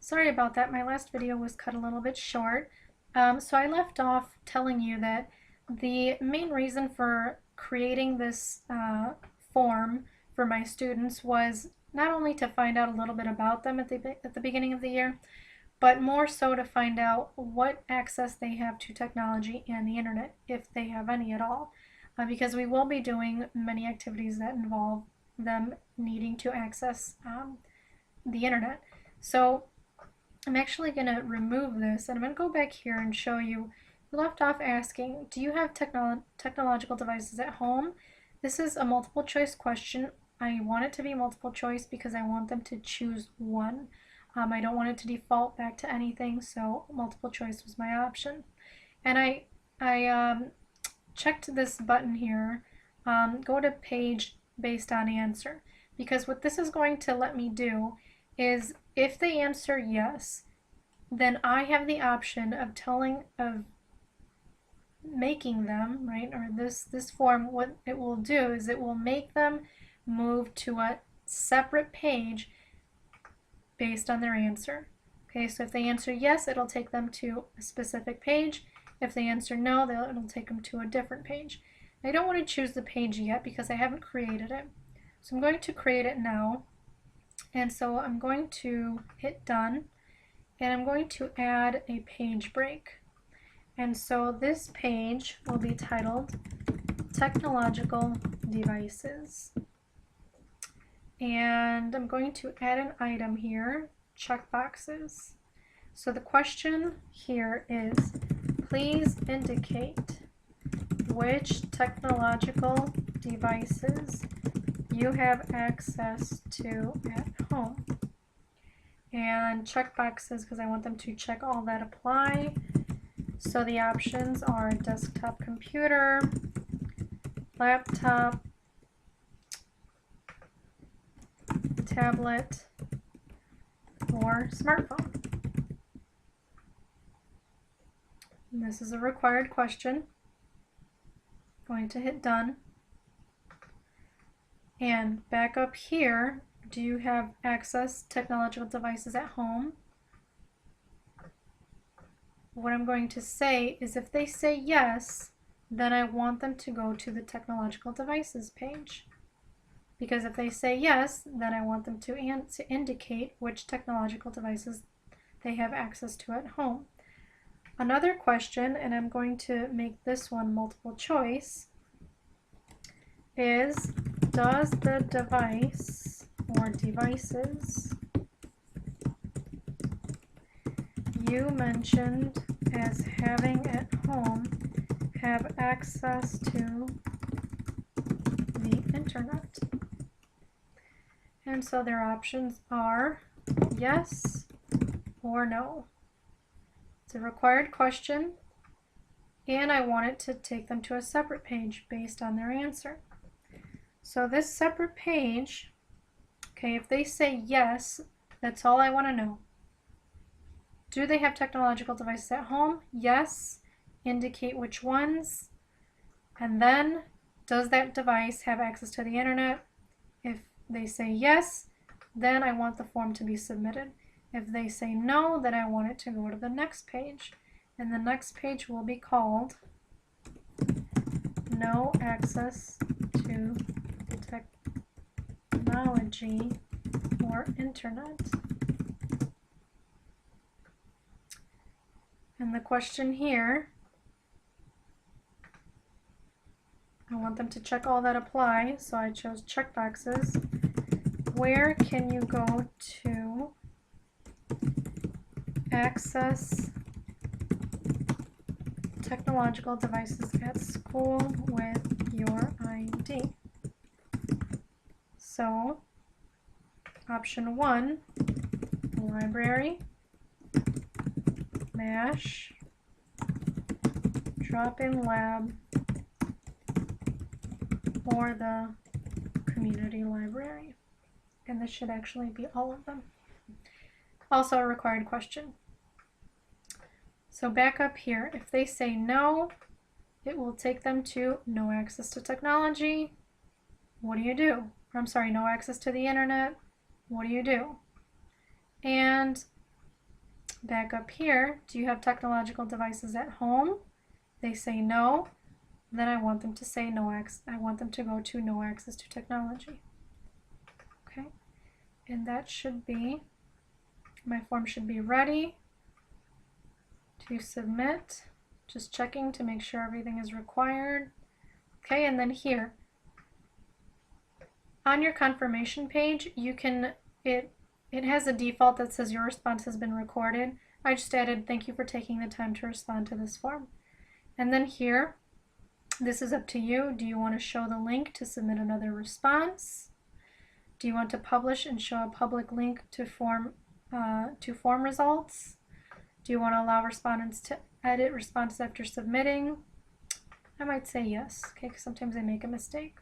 Sorry about that. My last video was cut a little bit short. So I left off telling you that the main reason for creating this form for my students was not only to find out a little bit about them at the beginning of the year, but more so to find out what access they have to technology and the internet, if they have any at all. Because we will be doing many activities that involve them needing to access the internet. So I'm actually going to remove this, and I'm going to go back here and show you. We left off asking, do you have technological devices at home? This is a multiple choice question. I want it to be multiple choice because I want them to choose one. I don't want it to default back to anything, so multiple choice was my option. And I checked this button here, go to page based on answer, because what this is going to let me do is if they answer yes, then I have the option of making them, right, or this form, what it will do is it will make them move to a separate page based on their answer. Okay, so if they answer yes, it'll take them to a specific page. If they answer no, it'll take them to a different page. I don't want to choose the page yet because I haven't created it. So I'm going to create it now. And so I'm going to hit done, and I'm going to add a page break. And so this page will be titled Technological Devices. And I'm going to add an item here, checkboxes. So the question here is, please indicate which technological devices you have access to at home. And checkboxes because I want them to check all that apply. So the options are desktop computer, laptop, tablet, or smartphone. And this is a required question. Going to hit done. And back up here, do you have access to technological devices at home? What I'm going to say is if they say yes, then I want them to go to the technological devices page. Because if they say yes, then I want them to indicate which technological devices they have access to at home. Another question, and I'm going to make this one multiple choice, is does the device or devices you mentioned as having at home have access to the internet? And so their options are yes or no. It's a required question, and I want it to take them to a separate page based on their answer. So this separate page, okay, if they say yes, that's all I want to know. Do they have technological devices at home? Yes. Indicate which ones. And then, does that device have access to the internet? If they say yes, then I want the form to be submitted. If they say no, then I want it to go to the next page. And the next page will be called No Access to Technology or Internet. And the question here, I want them to check all that apply, so I chose checkboxes. Where can you go to access technological devices at school with your ID? So, option 1, library, MASH, drop-in lab, or the community library. And this should actually be all of them. Also a required question. So back up here, if they say no, it will take them to no access to technology. What do you do? Or, I'm sorry, no access to the internet. What do you do? And back up here, do you have technological devices at home? They say no. Then I want them to say no access. I want them to go to no access to technology. Okay, and that should be, my form should be ready to submit. Just checking to make sure everything is required. Okay, and then here, on your confirmation page, you can, it has a default that says your response has been recorded. I just added, thank you for taking the time to respond to this form. And then here, this is up to you. Do you want to show the link to submit another response? Do you want to publish and show a public link to form results? Do you want to allow respondents to edit responses after submitting? I might say yes, okay, because sometimes I make a mistake.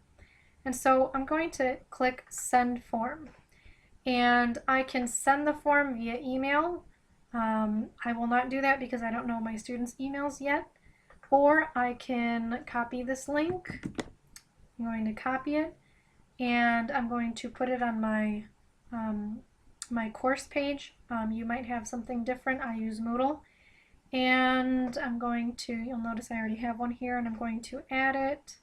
And so I'm going to click Send Form. And I can send the form via email. I will not do that because I don't know my students' emails yet. Or I can copy this link. I'm going to copy it, and I'm going to put it on my my course page. You might have something different. I use Moodle. And I'm going to, you'll notice I already have one here, and I'm going to add it.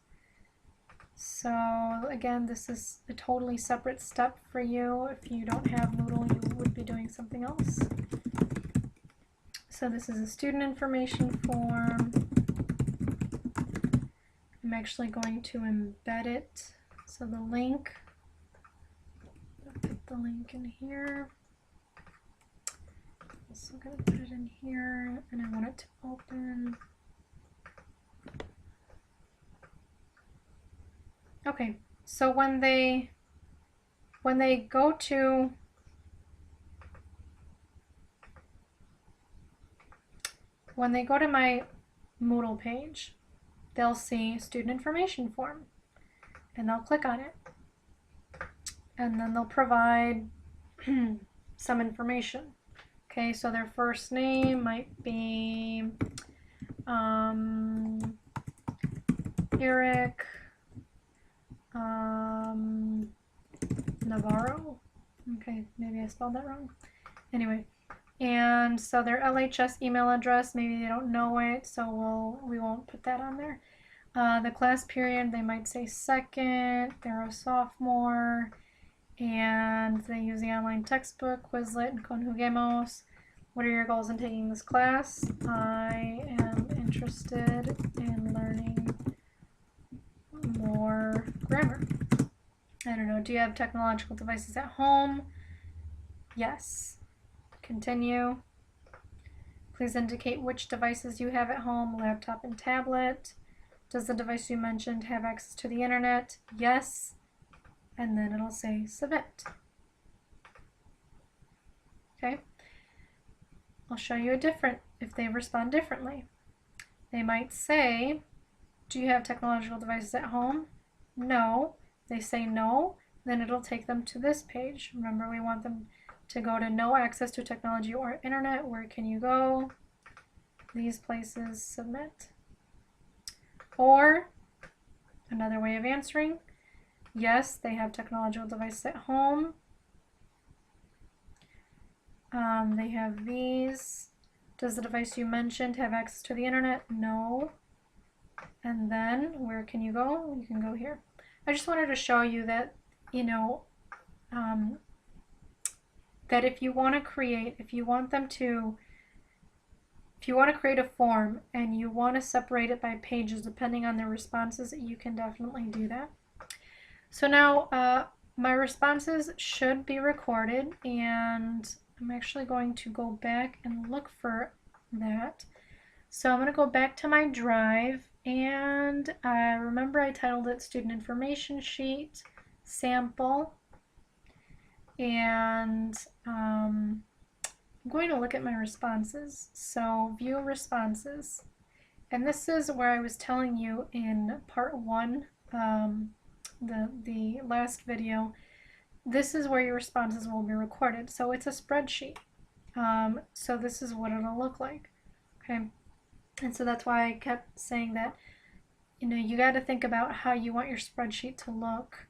So again, this is a totally separate step for you. If you don't have Moodle, you would be doing something else. So this is a student information form. I'm actually going to embed it. So the link, I'll put the link in here. So I'm going to put it in here, and I want it to open. Okay, so when they go to my Moodle page, they'll see student information form, and they'll click on it, and then they'll provide some information. Okay, so their first name might be Eric Navarro. Okay, maybe I spelled that wrong. Anyway, and so their LHS email address, maybe they don't know it, so we won't put that on there. The class period, they might say second, they're a sophomore, and they use the online textbook, Quizlet and Conjuguemos. What are your goals in taking this class? I am interested in learning more grammar. I don't know, do you have technological devices at home? Yes. Continue. Please indicate which devices you have at home, laptop and tablet. Does the device you mentioned have access to the internet? Yes. And then it'll say submit. Okay. I'll show you if they respond differently. They might say, do you have technological devices at home? No. They say no, then it'll take them to this page. Remember, we want them to go to no access to technology or internet. Where can you go? These places, submit. Or another way of answering, yes, they have technological devices at home. They have these. Does the device you mentioned have access to the internet? No. And then where can you go? You can go here. I just wanted to show you that, you know, that if you want to create a form and you want to separate it by pages depending on the responses, you can definitely do that. So now my responses should be recorded, and I'm actually going to go back and look for that. So I'm going to go back to my drive, and remember I titled it Student Information Sheet Sample, and I'm going to look at my responses. So view responses, and this is where I was telling you in part 1, the last video, this is where your responses will be recorded. So it's a spreadsheet. So this is what it'll look like. Okay, and so that's why I kept saying that, you know, you got to think about how you want your spreadsheet to look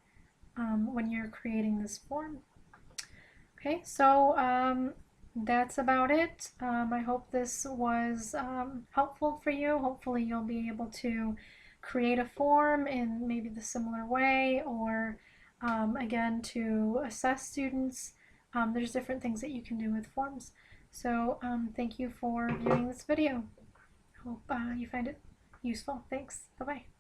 when you're creating this form. Okay, so that's about it. I hope this was helpful for you. Hopefully you'll be able to create a form in maybe the similar way, or again, to assess students. There's different things that you can do with forms. So thank you for viewing this video. Hope you find it useful. Thanks. Bye-bye.